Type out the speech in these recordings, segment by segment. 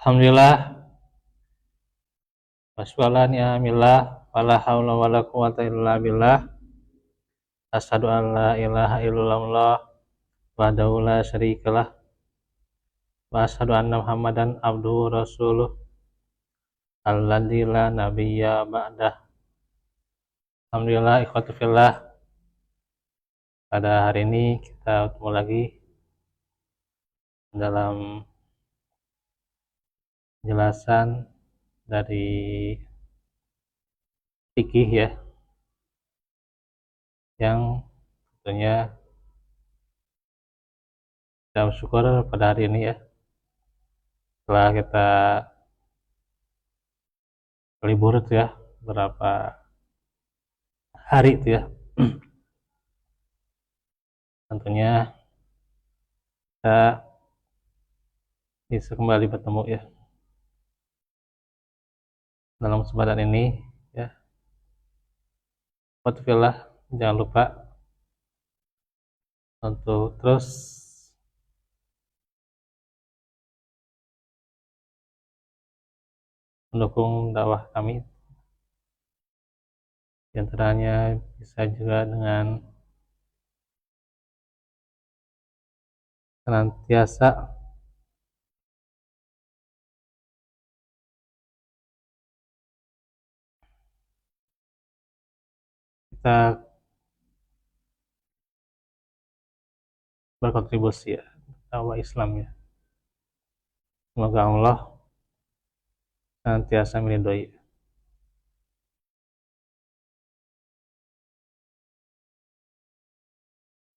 Alhamdulillah, wassalam ya amillah, wala haula wala quwata illa billah. Asyhadu an la ilaha illallah wahdahu la syarikalah wa asyhadu anna Muhammadan abduhu rasuluh alladzi la nabiyya ba'dah. Alhamdulillah, ikhwatu fillah. Pada hari ini kita ketemu lagi dalam penjelasan dari fikih ya, yang tentunya kita bersyukur pada hari ini ya, setelah kita libur tuh ya berapa hari itu ya, tentunya kita bisa kembali bertemu ya dalam kesempatan ini ya. Alhamdulillah, jangan lupa untuk terus mendukung dakwah kami, di antaranya bisa juga dengan senantiasa kita berkontribusi ya dakwah Islam ya. Semoga Allah senantiasa melindungi.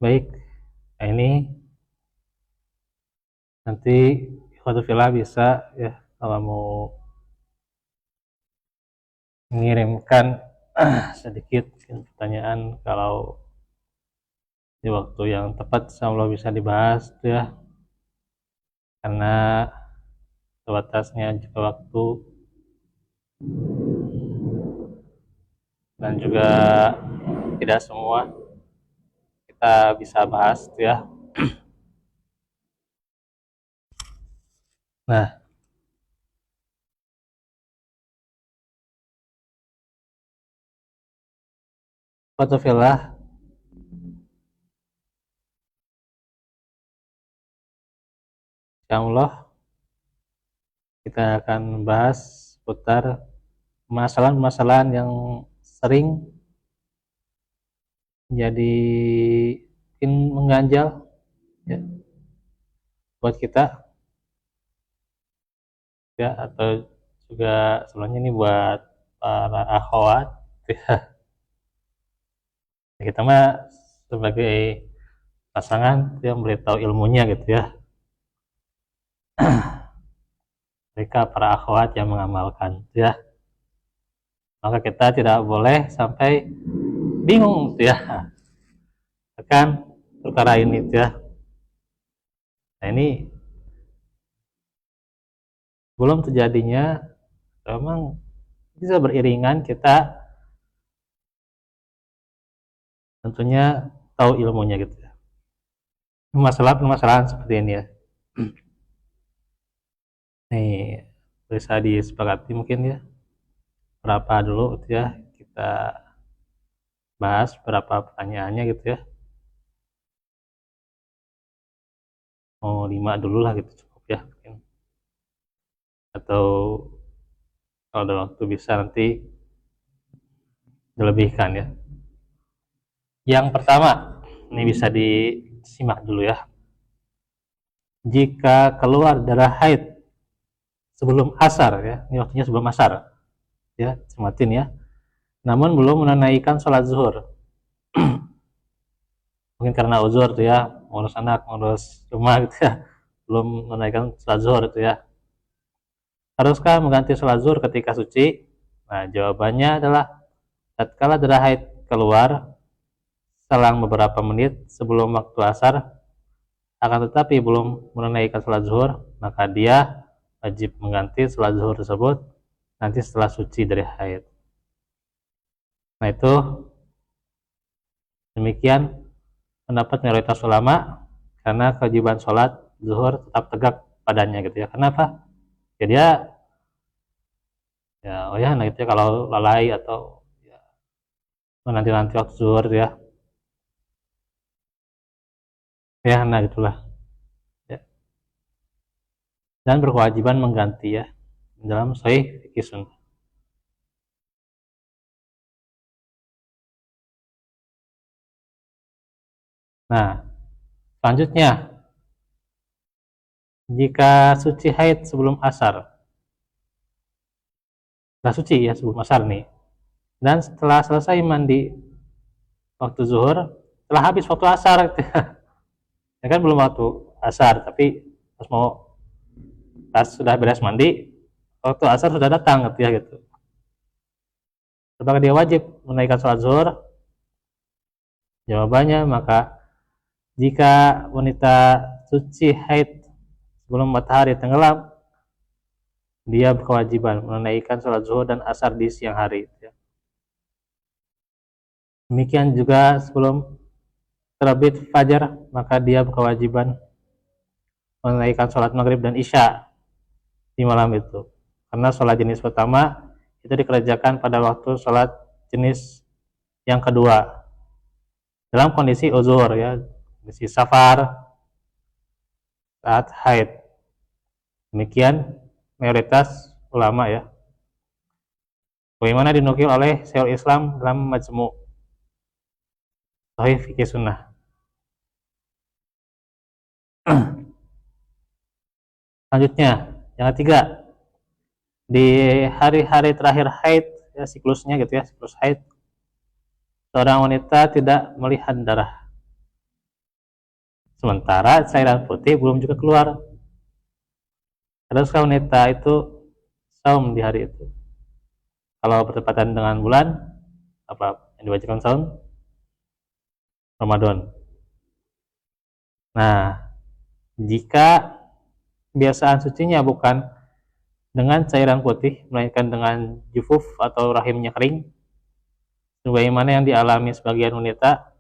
Baik, nah ini nanti ikhwatu fillah bisa ya kalau mau mengirimkan sedikit pertanyaan, kalau di waktu yang tepat insyaallah bisa dibahas ya, karena terbatasnya juga waktu dan juga tidak semua kita bisa bahas ya. Nah, Fatufillah, insyaallah kita akan membahas seputar permasalahan-permasalahan yang sering jadi mengganjal ya, buat kita ya, atau juga sebelumnya ini buat para akhwat ya. Kita mah sebagai pasangan yang beritahu ilmunya gitu ya, mereka para akhwat yang mengamalkan ya, maka kita tidak boleh sampai bingung gitu ya akan perkara ini gitu ya. Nah, ini belum terjadinya, memang bisa beriringan kita tentunya tahu ilmunya gitu ya, permasalahan seperti ini ya. Nih bisa disepakati mungkin ya berapa dulu gitu ya, kita bahas berapa pertanyaannya gitu ya. Oh 5 dulu lah gitu cukup ya mungkin, atau kalau ada waktu bisa nanti dilebihkan ya. Yang pertama ini bisa disimak dulu ya. Jika keluar darah haid sebelum asar ya, ini waktunya sebelum asar ya, cermatin ya, namun belum menunaikan sholat zuhur mungkin karena uzur tuh ya, ngurus anak, ngurus rumah gitu ya, belum menunaikan sholat zuhur itu ya, haruskah mengganti sholat zuhur ketika suci? Nah, jawabannya adalah tatkala darah haid keluar selang beberapa menit sebelum waktu asar, akan tetapi belum menunaikan sholat zuhur, maka dia wajib mengganti sholat zuhur tersebut nanti setelah suci dari haid. Nah, itu demikian pendapat mayoritas ulama, karena kewajiban sholat zuhur tetap tegak padanya gitu ya. Kenapa? Ya dia ya oh ya, nah itu ya, kalau lalai atau ya, nanti waktu zuhur ya, ya nah itulah ya. Dan berkewajiban mengganti ya dalam sahih fikih sunnah. Nah, selanjutnya, jika suci haid sebelum asar, sudah suci ya sebelum asar nih, dan setelah selesai mandi waktu zuhur, telah habis waktu asar, ya kan belum waktu asar, tapi pas sudah beres mandi, waktu asar sudah datang gitu ya gitu. Apakah dia wajib menunaikan sholat zuhur? Jawabannya, maka jika wanita suci haid sebelum matahari tenggelam, dia berkewajiban menunaikan sholat zuhur dan asar di siang hari. Demikian juga sebelum terbit fajar, maka dia berkewajiban menunaikan sholat maghrib dan isya di malam itu. Karena sholat jenis pertama itu dikerjakan pada waktu sholat jenis yang kedua dalam kondisi uzur ya, kondisi safar saat haid. Demikian mayoritas ulama ya. Bagaimana dinukil oleh Syekhul Islam dalam Majmu' Sahih Fikih Sunnah. Selanjutnya, yang ketiga, di hari-hari terakhir haid ya, siklusnya gitu ya, siklus haid, seorang wanita tidak melihat darah. Sementara cairan putih belum juga keluar. Haruskah wanita itu saum di hari itu? Kalau bertepatan dengan bulan, apa yang diwajibkan saum? Ramadan. Nah, jika kebiasaan sucinya bukan dengan cairan putih, melainkan dengan jufuf atau rahimnya kering, sebagaimana yang dialami sebagian wanita,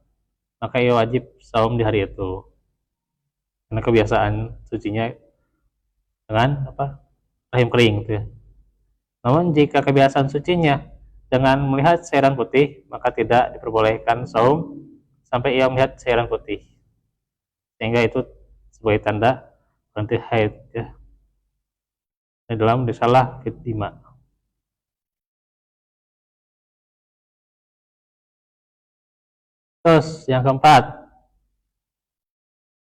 maka ia wajib saum di hari itu. Karena kebiasaan sucinya dengan apa? Rahim kering gitu ya. Namun jika kebiasaan sucinya dengan melihat cairan putih, maka tidak diperbolehkan saum sampai ia melihat cairan putih. Sehingga itu sebagai tanda berhenti haid ya. Di dalam risalah Fit Dima. Terus yang keempat,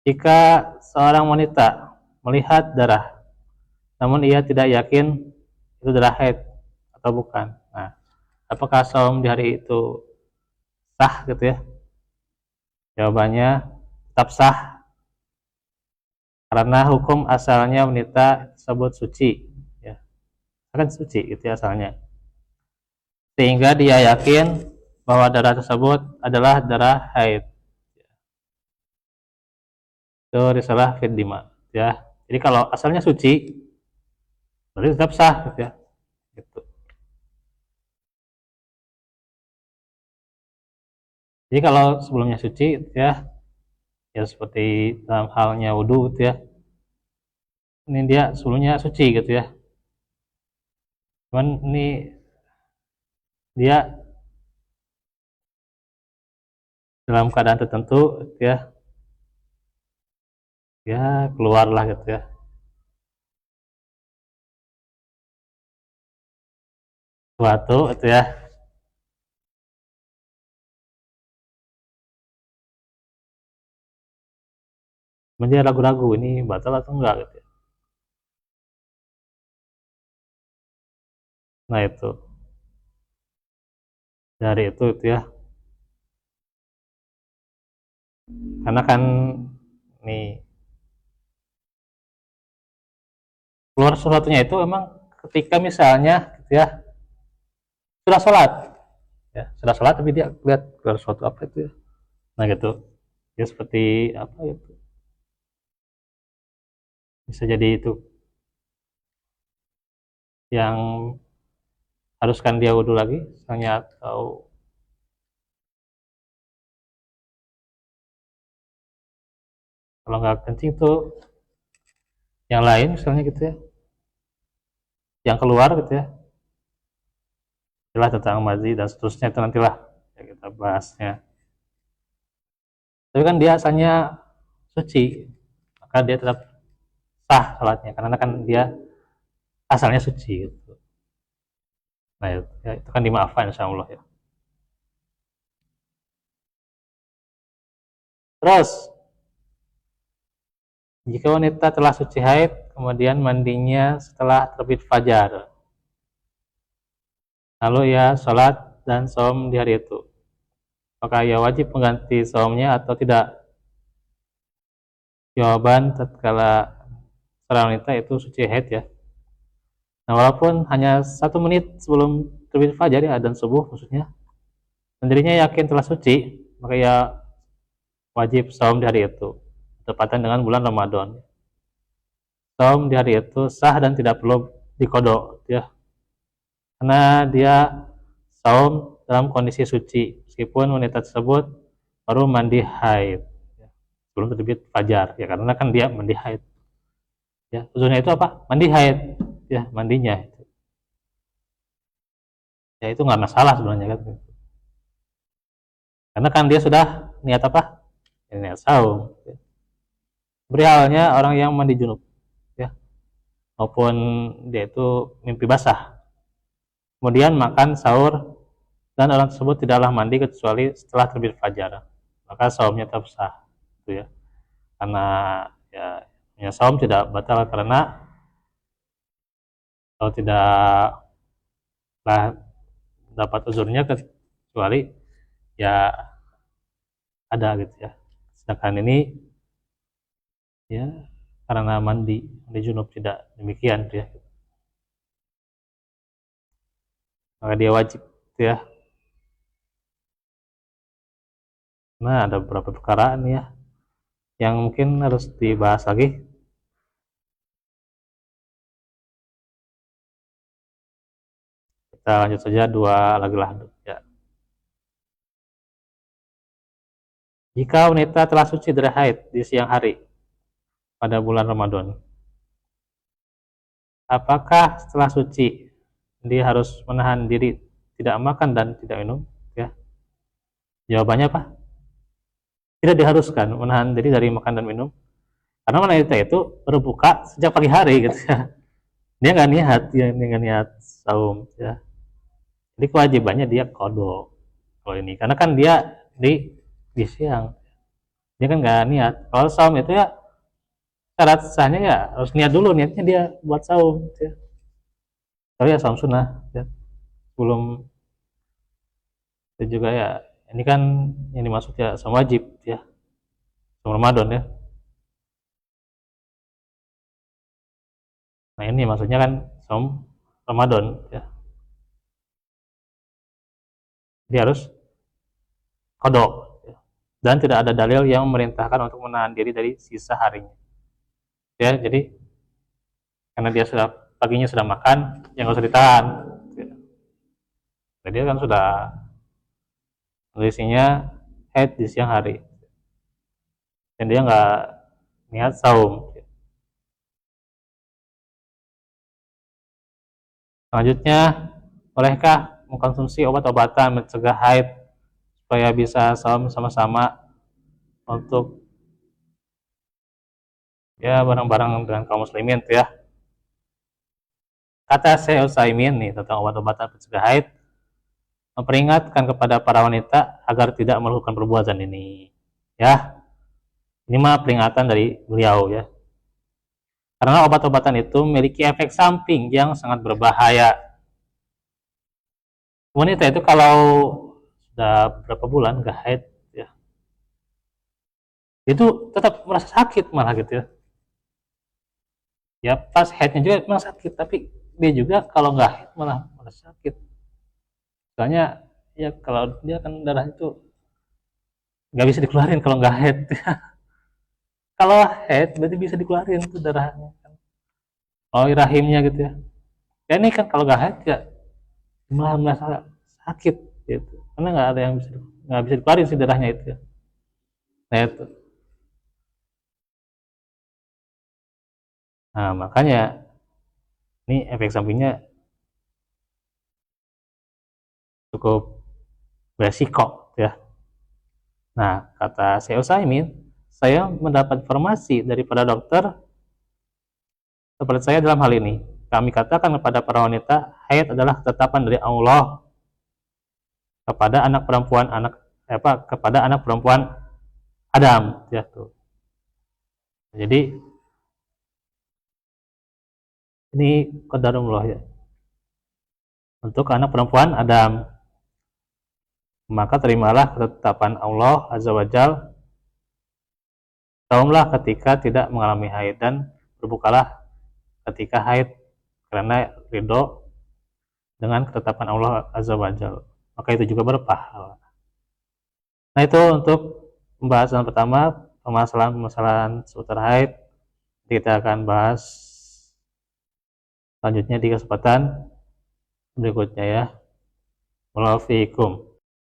jika seorang wanita melihat darah, namun ia tidak yakin itu darah haid atau bukan. Nah, apakah saum di hari itu sah gitu ya? Jawabannya tetap sah karena hukum asalnya wanita tersebut suci ya. Kan suci itu asalnya. Sehingga dia yakin bahwa darah tersebut adalah darah haid. Itu risalah Fit Dima ya. Jadi kalau asalnya suci berarti tetap sah gitu ya. Gitu. Jadi kalau sebelumnya suci ya, ya seperti dalam halnya wudhu gitu ya. Ini dia sebelumnya suci gitu ya. Cuman ini dia dalam keadaan tertentu gitu ya, ya keluarlah gitu ya. Suatu itu ya. Menjadi ragu-ragu ini batal atau enggak gitu ya. Nah itu dari itu ya. Karena kan nih keluar sesuatunya itu emang ketika misalnya gitu ya sudah sholat ya sudah sholat tapi dia lihat keluar sesuatu apa itu ya, nah gitu ya seperti apa itu bisa jadi itu yang haruskan dia wudhu lagi misalnya, atau kalau nggak kencing tuh yang lain misalnya gitu ya, yang keluar gitu ya, adalah tentang madhi dan seterusnya, itu nantilah ya kita bahasnya. Tapi kan dia asalnya suci, maka dia tetap sah salatnya karena kan dia asalnya suci gitu. Nah itu kan dimaafkan insya Allah ya. Terus jika wanita telah suci haid kemudian mandinya setelah terbit fajar, lalu ya sholat dan saum di hari itu, apakah ia wajib mengganti saumnya atau tidak? Jawaban, tatkala seorang wanita itu suci haid ya, nah walaupun hanya 1 menit sebelum terbit fajar ya, dan subuh maksudnya, dan dirinya yakin telah suci, maka ia wajib saum di hari itu tepatan dengan bulan Ramadan. Saum di hari itu sah dan tidak perlu dikodok ya, karena dia saum dalam kondisi suci meskipun wanita tersebut baru mandi haid ya, sebelum terbit fajar ya, karena kan dia mandi haid ya. Tujuannya itu apa? Mandi haid ya, mandinya ya, itu nggak masalah sebenarnya kan, karena kan dia sudah niat apa ya, niat saum ya. Beri halnya orang yang mandi junub ya, maupun dia itu mimpi basah kemudian makan sahur dan orang tersebut tidaklah mandi kecuali setelah terbit fajar, maka saumnya tetap sah itu ya, karena ya saum tidak batal karena kalau tidaklah dapat uzurnya kecuali ya ada gitu ya. Sedangkan ini ya karena mandi junub tidak demikian gitu ya, maka dia wajib gitu ya. Nah ada beberapa perkara nih ya yang mungkin harus dibahas lagi. Kita lanjut saja dua lagi lah ya. Jika wanita telah suci dari haid di siang hari pada bulan Ramadan, apakah setelah suci dia harus menahan diri tidak makan dan tidak minum ya? Jawabannya apa? Tidak diharuskan menahan diri dari makan dan minum, karena wanita itu berbuka sejak pagi hari gitu ya, dia nggak niat, dia nggak niat saum ya, jadi kewajibannya dia kodok kalau ini, karena kan dia di siang, dia kan nggak niat. Kalau saum itu ya syarat sahnya ya harus niat dulu, niatnya dia buat saum ya. Tapi ya saum sunnah ya, sebelum itu juga ya, ini kan yang dimaksud ya saum wajib ya, saum Ramadan ya. Nah ini maksudnya kan saum Ramadan ya, dia harus kodok ya. Dan tidak ada dalil yang memerintahkan untuk menahan diri dari sisa harinya ya, jadi karena dia sudah paginya sudah makan, yang harus ditahan ya. Jadi kan sudah kondisinya haid di siang hari dan dia nggak niat saum. Selanjutnya, bolehkah mengkonsumsi obat-obatan mencegah haid supaya bisa saum sama-sama untuk ya bareng-bareng dengan kaum muslimin tuh ya? Kata Syekh Utsaimin nih tentang obat-obatan pencegah haid, memperingatkan kepada para wanita agar tidak melakukan perbuatan ini ya. Ini mah peringatan dari beliau ya, karena obat-obatan itu memiliki efek samping yang sangat berbahaya. Wanita itu kalau sudah berapa bulan nggak haid ya, itu tetap merasa sakit malah gitu ya. Ya pas haidnya juga memang sakit, tapi dia juga kalau nggak haid malah sakit. Soalnya ya kalau dia kan darah itu nggak bisa dikeluarin kalau nggak haid. Kalau haid berarti bisa dikeluarin tuh darahnya. Oh rahimnya gitu ya. Ya ini kan kalau nggak haid ya malah merasa sakit gitu, karena nggak bisa dikeluarin sih darahnya itu ya. Nah itu. Nah makanya ini Ini efek sampingnya cukup beresiko ya. Nah, kata Syekh Utsaimin, saya mendapat informasi dari para dokter seperti saya dalam hal ini. Kami katakan kepada para wanita, haid adalah ketetapan dari Allah kepada anak perempuan Adam ya tuh. Jadi ini qadarullah ya. Untuk anak perempuan Adam, maka terimalah ketetapan Allah Azza wa Jal, saumlah ketika tidak mengalami haid dan berbukalah ketika haid karena ridho dengan ketetapan Allah Azza wa Jal, maka itu juga berpahala. Nah, itu untuk pembahasan pertama, permasalahan seputar haid. Kita akan bahas selanjutnya di kesempatan berikutnya ya. Waalaikumsalam.